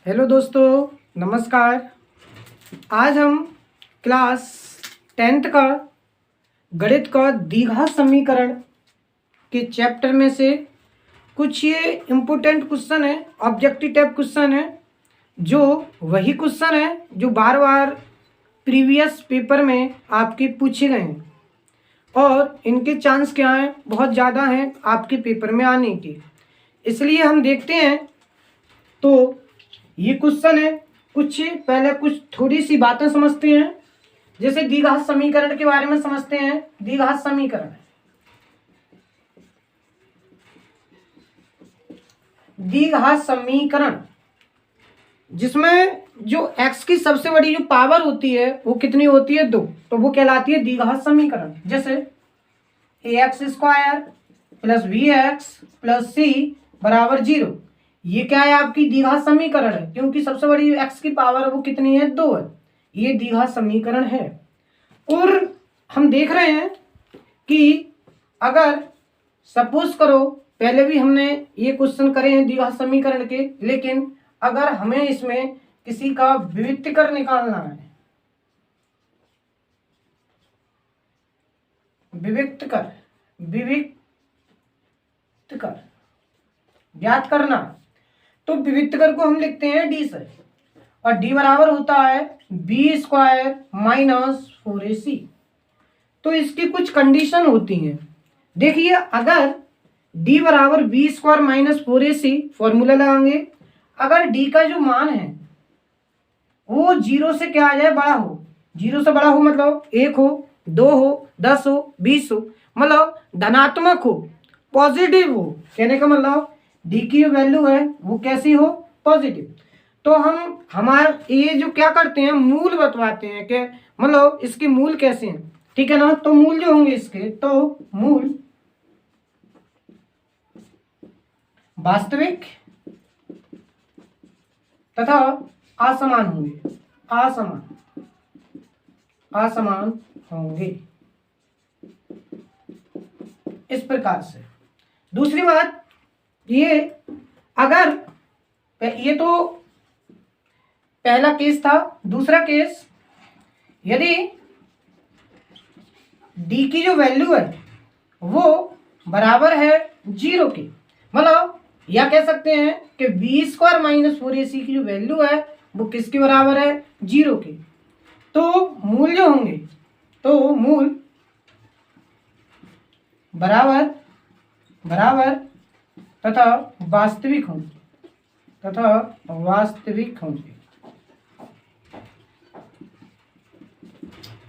Hello दोस्तों, नमस्कार। आज हम क्लास 10th का गणित का द्विघात समीकरण के चैप्टर में से कुछ ये इम्पोर्टेंट क्वेश्चन है, ऑब्जेक्टिव टाइप क्वेश्चन है, जो वही क्वेश्चन है जो बार बार प्रीवियस पेपर में आपके पूछे गए हैं और इनके चांस क्या हैं, बहुत ज़्यादा हैं आपके पेपर में आने के। इसलिए हम देखते हैं। तो ये क्वेश्चन है, कुछ थोड़ी सी बातें समझते हैं। जैसे द्विघात समीकरण के बारे में समझते हैं। द्विघात समीकरण, द्विघात समीकरण जिसमें जो x की सबसे बड़ी जो पावर होती है वो कितनी होती है, 2, तो वो कहलाती है द्विघात समीकरण। जैसे ax² plus bx plus c बराबर 0, ये क्या है, आपकी द्विघात समीकरण है, क्योंकि सबसे बड़ी x की पावर है वो कितनी है, 2 है। ये द्विघात समीकरण है। और हम देख रहे हैं कि अगर सपोज करो, पहले भी हमने ये क्वेश्चन करे हैं द्विघात समीकरण के, लेकिन अगर हमें इसमें किसी का विविक्तकर निकालना है, विविक्तकर ज्ञात करना, तो विविक्तकर को हम लिखते हैं d से, और d बराबर होता है b² माइनस 4ac। तो इसकी कुछ कंडीशन होती हैं। देखिए, अगर d बराबर b² माइनस 4ac, फॉर्मूला लगाएंगे, अगर d का जो मान है वो 0 से क्या आ जाए, बड़ा हो। 0 से बड़ा हो मतलब 1 हो, 2 हो, 10 हो, 20 हो, मतलब धनात्मक हो, पॉजिटिव हो। कहने का मतलब डी की जो वैल्यू है वो कैसी हो, पॉजिटिव। तो हम हमारे ये जो क्या करते हैं, मूल बतवाते हैं कि मतलब इसके मूल कैसे हैं, ठीक है ना। तो मूल जो होंगे इसके, तो मूल वास्तविक तथा असमान होंगे, असमान होंगे, इस प्रकार से। दूसरी बात ये, अगर ये तो पहला केस था। दूसरा केस, यदि d की जो वैल्यू है वो बराबर है 0 के, मतलब या कह सकते हैं कि b² माइनस 4ac की जो वैल्यू है वो किसके बराबर है, 0 के, तो मूल जो होंगे, तो मूल बराबर तथा वास्तविक होंगे,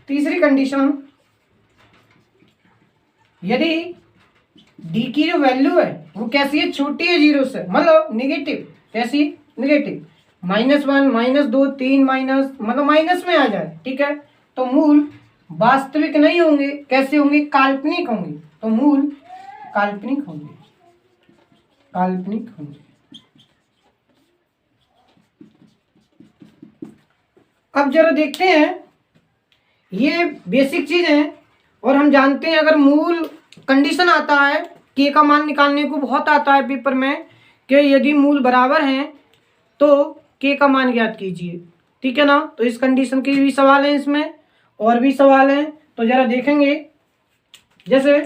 तीसरी कंडीशन, यदि d की जो वैल्यू है वो कैसी है, छोटी है 0 से, मतलब निगेटिव। कैसी, निगेटिव, -1, -2, 3 माइनस, मतलब माइनस में आ जाए, ठीक है, तो मूल वास्तविक नहीं होंगे, कैसे होंगे, काल्पनिक होंगे। तो मूल काल्पनिक होंगे। अब जरा देखते हैं, ये बेसिक चीज है और हम जानते हैं, अगर मूल कंडीशन आता है, के का मान निकालने को बहुत आता है पेपर में, कि यदि मूल बराबर हैं तो के का मान ज्ञात कीजिए, ठीक है ना। तो इस कंडीशन के भी सवाल हैं, इसमें और भी सवाल हैं, तो जरा देखेंगे। जैसे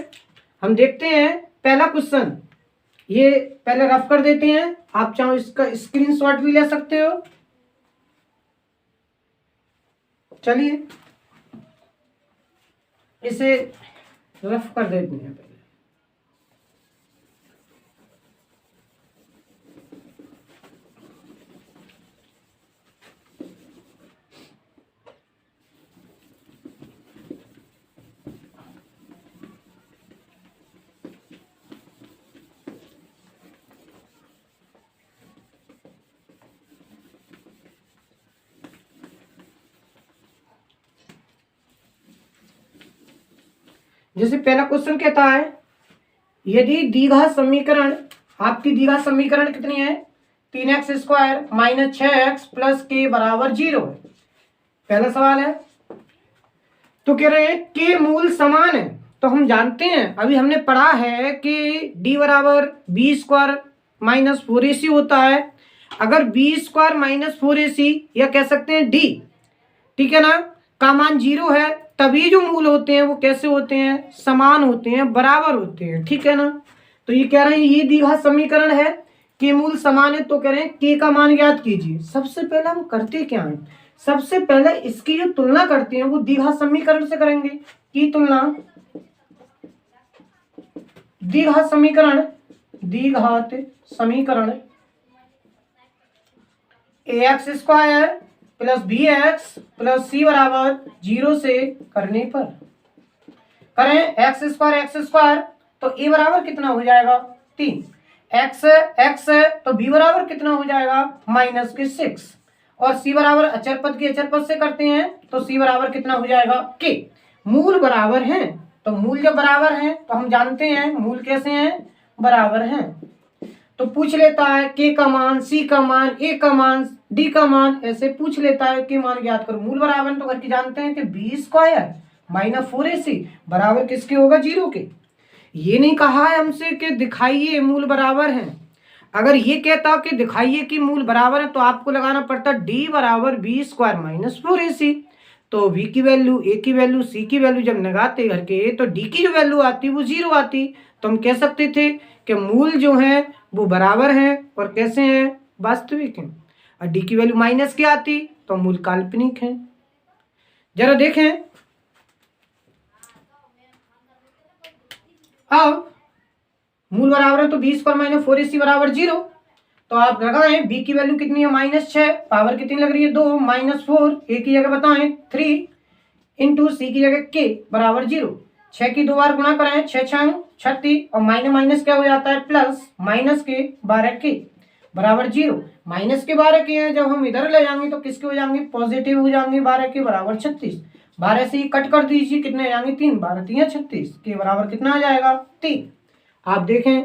हम देखते हैं पहला क्वेश्चन, ये पहले रफ कर देते हैं, आप चाहो इसका स्क्रीनशॉट भी ले सकते हो। चलिए इसे रफ कर देते हैं पहले। जैसे पहला क्वेश्चन कहता है, यदि द्विघात समीकरण, आपकी द्विघात समीकरण कितनी है, 3x² माइनस 6x प्लस के बराबर 0 है। पहला सवाल है, तो कह रहे हैं के मूल समान है। तो हम जानते हैं, अभी हमने पढ़ा है कि d बराबर b² माइनस 4ac होता है। अगर बी स्क्वायर माइनस 4ac या कह सकते हैं डी, ठीक है ना, का मान 0 है, तभी जो मूल होते हैं वो कैसे होते हैं, समान होते हैं, बराबर होते हैं, ठीक है ना। तो ये कह रहे हैं ये द्विघात समीकरण है कि मूल समान है, तो कह रहे हैं के का मान ज्ञात कीजिए। सबसे पहले हम करते क्या है, सबसे पहले इसकी जो तुलना करते हैं वो द्विघात समीकरण से करेंगे। की तुलना द्विघात समीकरण, द्विघात समीकरण ax square plus B X plus C बराबर 0 से करने पर करें एक्स स्क्वायर तो a बराबर कितना हो जाएगा 3, x तो b बराबर कितना हो जाएगा -6, और c बराबर अचर पद की अचर पद से करते हैं तो c बराबर कितना हो जाएगा k। मूल बराबर हैं, तो मूल जब बराबर हैं तो हम जानते हैं मूल कैसे हैं, बराबर हैं। तो पूछ लेता है के का मान, सी का मान, ए का मान, डी का मान, ऐसे पूछ लेता है कि मान ज्ञात करो। मूल बराबर तो करके जानते हैं कि बी स्क्वायर माइनस 4ac बराबर किसके होगा 0 के। ये नहीं कहा है हमसे कि दिखाइए मूल बराबर हैं। अगर ये कहता कि दिखाइए कि मूल बराबर है तो आपको लगाना पड़ता डी बराबर बी स्क्वायर माइनस 4ac। तो v की वैल्यू, a की वैल्यू, c की वैल्यू जब लगाते घर के तो d की जो वैल्यू आती वो 0 आती। तो हम कह सकते थे कि मूल जो है वो बराबर हैं और कैसे हैं, वास्तविक हैं। और d की वैल्यू माइनस क्या आती तो मूल काल्पनिक हैं। जरा देखें अब मूल बराबर है तो बी स्क्वायर माइनस 4ac बराबर 0। तो आप लगाएं b की वैल्यू कितनी है -6, पावर कितनी लग रही है 2, -4, a की जगह बताएं 3 इंटू सी की जगह k बराबर 0। 6 की 2 बार गुणा कराएं, 6 6 36 और माइनस क्या हो जाता है प्लस, -12k बराबर 0। माइनस के 12 के हैं, जब हम इधर ले जाएंगे तो किसके हो जाएंगे, पॉजिटिव हो जाएंगे। 12 के बराबर 36, 12 से ही कट कर दीजिए, कितने आ जाएंगे 3, 12 3 36 के बराबर कितना आ जाएगा 3। आप देखें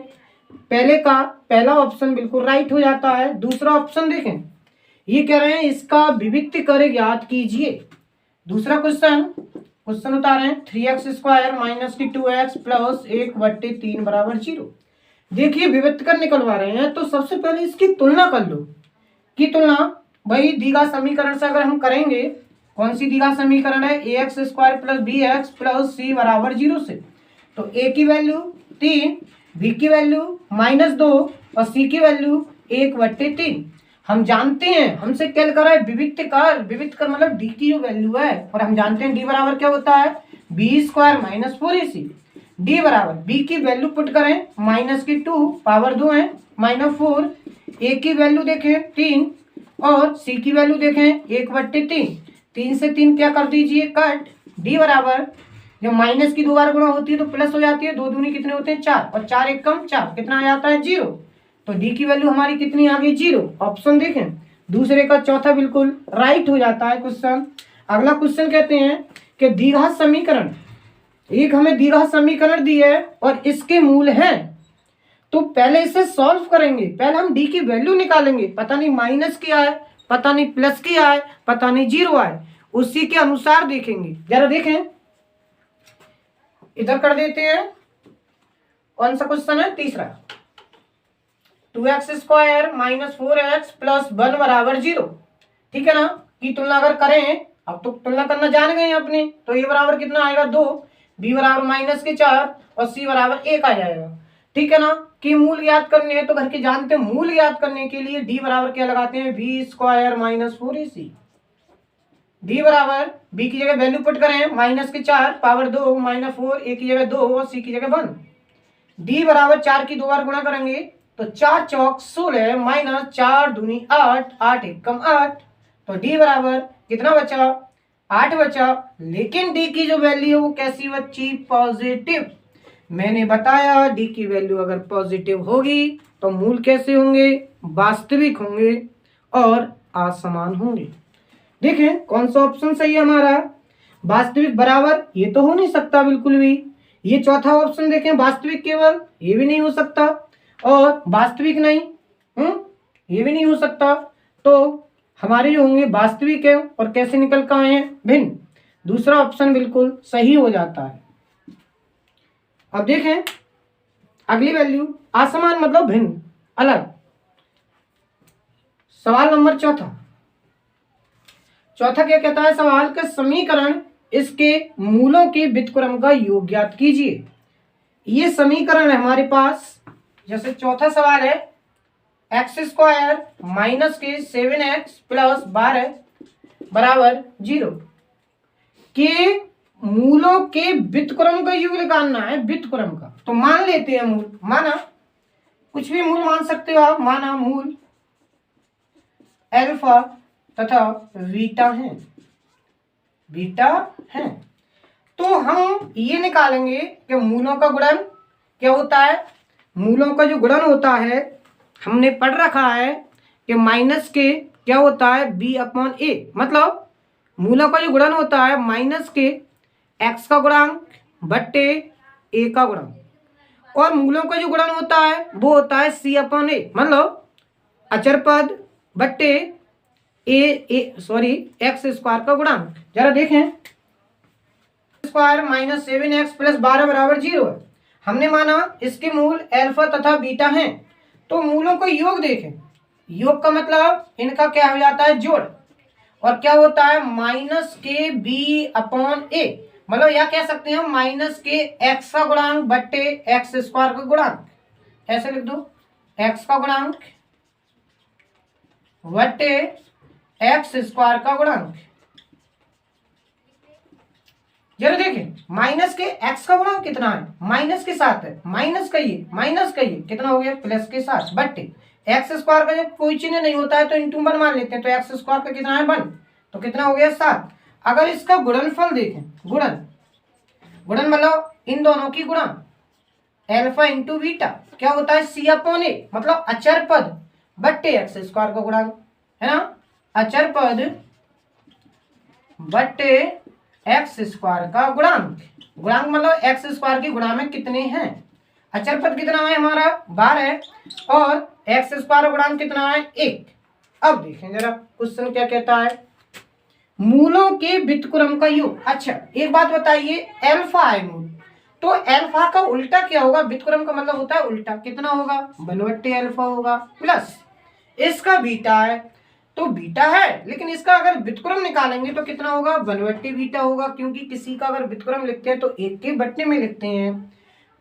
पहले का पहला ऑप्शन बिल्कुल राइट हो जाता है। दूसरा ऑप्शन देखें, ये कह रहे हैं इसका विविक्त कर ज्ञात कीजिए। दूसरा क्वेश्चन उतारे 3x स्क्वायर माइनस की 2x प्लस 1/3 बराबर 0। देखिए विविक्त कर निकलवा रहे हैं तो सबसे पहले इसकी तुलना कर लो। की तुलना भाई द्विघात समीकरण से अगर हम करेंगे, कौन सी द्विघात समीकरण है, ax square plus bx plus c बराबर 0 से। तो a की वैल्यू 3, b की वैल्यू -2 और c की वैल्यू 1/3। हम जानते हैं, हमसे क्या करा है विविक्त कर मतलब d की जो वैल्यू है, और हम जानते हैं d बराबर क्या होता है B square minus 4ac। d बराबर b की वैल्यू पुट करें -2 पावर 2 है -4, a की वैल्यू देखें 3 और c की वैल्यू देखें 1/3। 3 से 3 क्या कर दीजिए कट। d बराबर जब माइनस की 2 बार गुणा होती है तो प्लस हो जाती है, 2 दूनी कितने होते हैं 4 और 4 एक कम 4, कितना आ जाता है 0। तो d की वैल्यू हमारी कितनी आ गई 0। ऑप्शन देखें दूसरे का चौथा बिल्कुल राइट हो जाता है क्वेश्चन। अगला क्वेश्चन कहते हैं कि द्विघात समीकरण, एक हमें द्विघात समीकरण दी है और इसके मूल हैं, तो पहले इसे सॉल्व करेंगे। पहले हम d की वैल्यू निकालेंगे, पता नहीं माइनस क्या है, पता नहीं प्लस क्या है, पता नहीं 0 है, उसी के अनुसार देखेंगे। जरा देखें इधर कर देते हैं, कौन सा क्वेश्चन है तीसरा, 2x square minus 4x plus 1 बराबर 0, ठीक है ना। की तुलना अगर करें, अब तो तुलना करना जान गए अपने, तो ये बराबर कितना आएगा 2, b बराबर -4 और c बराबर 1 आ जाएगा, ठीक है ना। कि मूल ज्ञात करने हैं तो घर के जानते हैं, मूल ज्ञात करने के लिए d बराबर क्या लगाते हैं b square minus 4ac। d बराबर b की जगह वैल्यू पुट करें -4 पावर 2 -4, a की जगह 2 और c की जगह 1। d बराबर 4 की 2 बार गुणा करेंगे तो 4 चौक 16 माइनस 4 दूनी 8, 8 एक कम 8, तो d बराबर कितना बचा 8 बचा। लेकिन d की जो वैल्यू है वो कैसी बची, पॉजिटिव। मैंने बताया d की वैल्यू अगर पॉजिटिव होगी तो मूल कैसे होंगे, वास्तविक होंगे और असमान होंगे। देखें कौन सा ऑप्शन सही है हमारा, वास्तविक बराबर, ये तो हो नहीं सकता बिल्कुल भी। ये चौथा ऑप्शन देखें वास्तविक केवल, ये भी नहीं हो सकता, और वास्तविक नहीं, ये भी नहीं हो सकता। तो हमारे जो होंगे वास्तविक है और कैसे निकल कर आए हैं भिन्न। दूसरा ऑप्शन बिल्कुल सही हो जाता है। अब देखें अगली वैल्यू, असमान मतलब भिन्न, अलग। सवाल नंबर चौथा। चौथा क्या कहता है सवाल का समीकरण इसके मूलों के व्युत्क्रम का योग ज्ञात कीजिए। ये समीकरण है हमारे पास, जैसे चौथा सवाल है एक्स स्क्वायर माइनस के 7x प्लस 12 बराबर 0 के मूलों के व्युत्क्रम का योग निकालना है, व्युत्क्रम का। तो मान लेते हैं मूल, माना कुछ भी मूल मान सकते हो आप, माना मूल अल्फा तथा बीटा है, बीटा है। तो हम ये निकालेंगे कि मूलों का गुणन क्या होता है। मूलों का जो गुणन होता है हमने पढ़ रखा है कि माइनस के क्या होता है b अपॉन ए, मतलब मूलों का जो गुणन होता है माइनस के x का गुणांक बट्टे a का गुणांक, और मूलों का जो गुणन होता है वो होता है c अपॉन ए, मतलब अचर पद बट्टे एक्स स्क्वायर का गुणांक। जरा देखें, स्क्वायर माइनस 7x प्लस 12 बराबर 0 है। हमने माना इसके मूल अल्फा तथा बीटा हैं, तो मूलों को योग देखें। योग का मतलब इनका क्या हो जाता है जोड़, और क्या होता है माइनस के बी अपॉन ए, मतलब या कह सकते हैं माइनस के एक्स का गुणांक बट्टे एक्स स्क्वायर का गुणांक। ऐसे लिख दो, एक्स का गुणांक बट्टे एक्स स्क्वायर का गुणांक। जरा देखें, माइनस के एक्स का गुणांक कितना है, माइनस के साथ है, माइनस का ये कितना हो गया प्लस के साथ बट्टे एक्स स्क्वायर का जब कोई चिन्ह नहीं होता है तो इंटू 1 मान लेते हैं, तो एक्स स्क्वायर का कितना है 1, तो कितना हो गया 7। अगर इसका गुणनफल देखें, गुणन मतलब इन दोनों की गुणा अल्फा इंटू बीटा क्या होता है सी अपॉन ए, मतलब अचर पद बट्टे एक्स स्क्वायर का गुणांक है ना, अचर पद बट्टे एक्स स्क्वायर का गुणांक। गुणांक मतलब एक्स स्क्वायर की गुणा में कितने हैं, अचर पद कितना है हमारा 12 है, और एक्स स्क्वायर गुणांक कितना है 1। अब देखें जरा क्वेश्चन क्या कहता है, मूलों के व्युत्क्रम का योग। अच्छा एक बात बताइए, अल्फा है मूल, तो अल्फा का उल्टा क्या होगा, व्युत्क्रम का मतलब होता है उल्टा, कितना होगा 1 अल्फा होगा, प्लस इसका बीटा है तो बीटा है, लेकिन इसका अगर व्युत्क्रम निकालेंगे तो कितना होगा 1 बीटा होगा, क्योंकि किसी का अगर व्युत्क्रम लिखते हैं तो एक के बट्टे में लिखते हैं।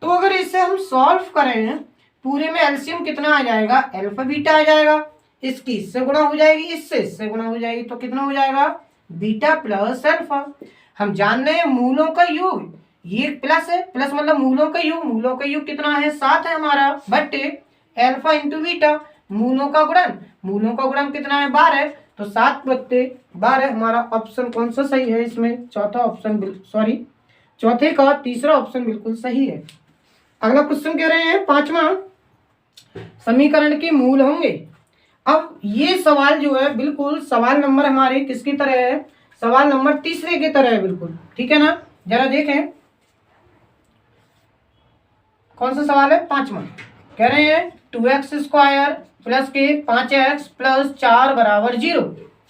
तो अगर इसे हम सॉल्व करें पूरे में एलसीएम कितना आ जाएगा, अल्फा बीटा आ जाएगा, इसकी इससे गुणा हो जाएगी, इससे गुणा हो जाएगी, तो कितना हो जाएगा बीटा प्लस अल्फा। हम जान रहे हैं मूलों का योग, ये प्लस है, प्लस मतलब मूलों का योग कितना है 7 है हमारा, बट्टे अल्फा इंटू बीटा मूलों का गुणन कितना है 12, तो 7 बट्टे 12 हमारा ऑप्शन कौन सा सही है इसमें, चौथा ऑप्शन, चौथे का तीसरा ऑप्शन बिल्कुल सही है। अगला क्वेश्चन कह रहे हैं 5वां, समीकरण के मूल होंगे। अब ये सवाल जो है बिल्कुल सवाल नंबर हमारे किसकी तरह है, सवाल नंबर तीसरे की तरह है बिल्कुल, ठीक है ना। जरा देखें कौन सा सवाल है 5वां, कह रहे हैं 2x स्क्वायर प्लस के 5x प्लस 4 बराबर 0,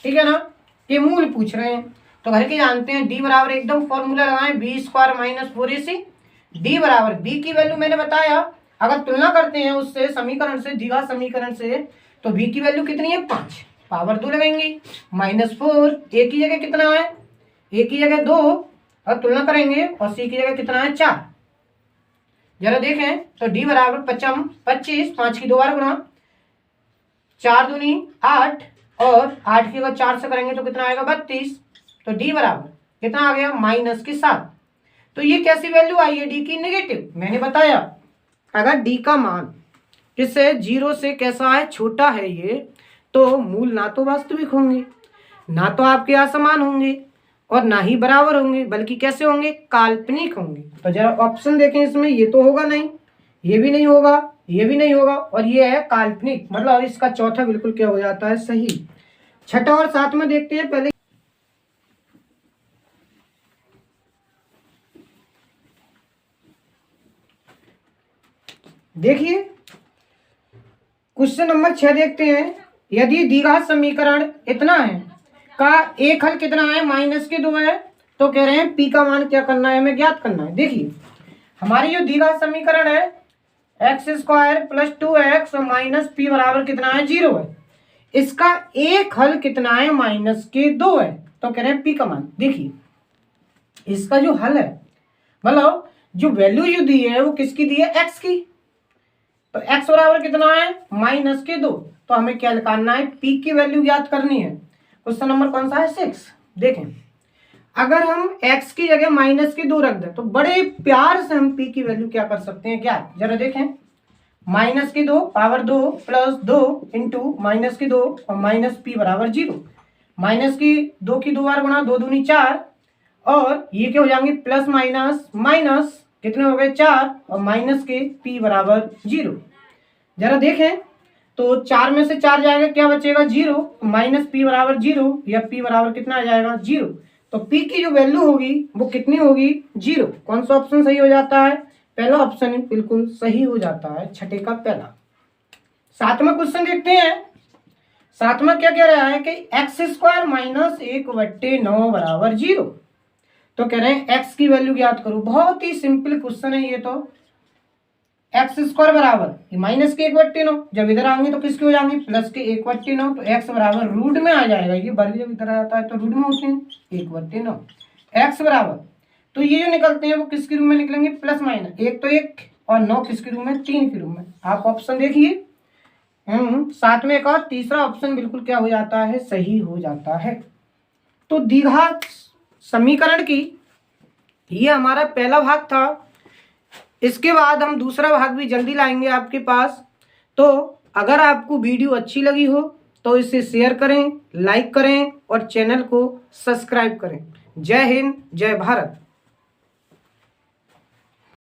ठीक है ना, ये मूल पूछ रहे हैं। तो घर के जानते हैं d बराबर एकदम फॉर्मूला लगाएं b square minus 4ac, d बराबर b की वैल्यू मैंने बताया, अगर तुलना करते हैं उससे समीकरण से, द्विघात समीकरण से, तो b की वैल्यू कितनी है 5, पावर 2 लगेंगे, -4 a की जगह कितना है, a की जगह 2, और तुलना करेंगे और c की जगह कितना है 4। जरा देखें तो d बराबर 25, 5 की 2 बार गुणा, 4 दूनी 8, और 8 की अगर 4 से करेंगे तो कितना आएगा 32, तो d बराबर कितना आ गया -7। तो ये कैसी वैल्यू आई है d की, नेगेटिव। मैंने बताया अगर d का मान किससे 0 से कैसा है छोटा है ये, तो मूल ना तो वास्तविक होंगे, ना तो आपके असमान होंगे, और ना ही बराबर होंगे, बल्कि कैसे होंगे काल्पनिक होंगे। तो जरा ऑप्शन देखें इसमें, ये तो होगा नहीं, ये भी नहीं होगा, ये भी नहीं होगा, और ये है काल्पनिक, मतलब इसका चौथा बिल्कुल क्या हो जाता है सही। छठा और सातवां देखते हैं। पहले देखिए क्वेश्चन नंबर 6 देखते हैं, यदि द्विघात समीकरण इतना है का एक हल कितना है -2 है, तो कह रहे हैं p का मान क्या करना है, हमें ज्ञात करना है। देखिए हमारी जो द्विघात समीकरण है x स्क्वायर प्लस 2x और माइनस p बराबर कितना है 0 है, इसका एक हल कितना है, -2 है। तो कह रहे हैं पी का मान। देखिए इसका जो हल है, मतलब जो वैल्यू जो दी है वो किसकी दी है, एक्स की। तो x बराबर कितना है, -2। तो हमें क्या निकालना है, p की वैल्यू ज्ञात करनी है। क्वेश्चन नंबर कौन सा है, 6। देखें अगर हम x की जगह -2 रख दें तो बड़े प्यार से हम p की वैल्यू क्या कर सकते हैं, क्या जरा देखें। -2 पावर 2 + 2 इंटू -2 और -p बराबर 0। -2 की 2 बार गुणा, 2 दूनी 4, और ये क्या हो जाएंगे, प्लस माइनस माइनस, कितने हो गए 4, और माइनस के p बराबर 0। जरा देखें तो 4 में से 4 जाएगा, क्या बचेगा 0, -p बराबर 0, या p बराबर कितना आ जाएगा 0। तो p की जो वैल्यू होगी वो कितनी होगी, 0। कौन सा ऑप्शन सही हो जाता है, पहला ऑप्शन बिल्कुल सही हो जाता है, छठे का पहला। सातवां क्वेश्चन देखते हैं। सातवां क्या कह रहा है कि x² - 1/9 बराबर 0। तो कह रहे हैं x की वैल्यू ज्ञात करो। बहुत ही सिंपल क्वेश्चन है ये तो। x² बराबर माइनस के 1/9, जब इधर आएंगे तो किसके हो जाएंगे, प्लस के 1/9। तो x बराबर रूट में आ जाएगा, ये वर्ग जब इधर आता है तो रूट में होते हैं 1/9। x बराबर, तो ये जो निकलते हैं वो किसके रूप में निकलेंगे, प्लस माइनस, 1 तो 1 और 9 किसके रूप में, 3 के रूप में। आप ऑप्शन देखिए, सातवें का तीसरा ऑप्शन बिल्कुल क्या हो जाता है, सही हो जाता है। तो द्विघात समीकरण की ये हमारा पहला भाग था। इसके बाद हम दूसरा भाग भी जल्दी लाएंगे आपके पास। तो अगर आपको वीडियो अच्छी लगी हो तो इसे शेयर करें, लाइक करें और चैनल को सब्सक्राइब करें। जय हिंद, जय भारत।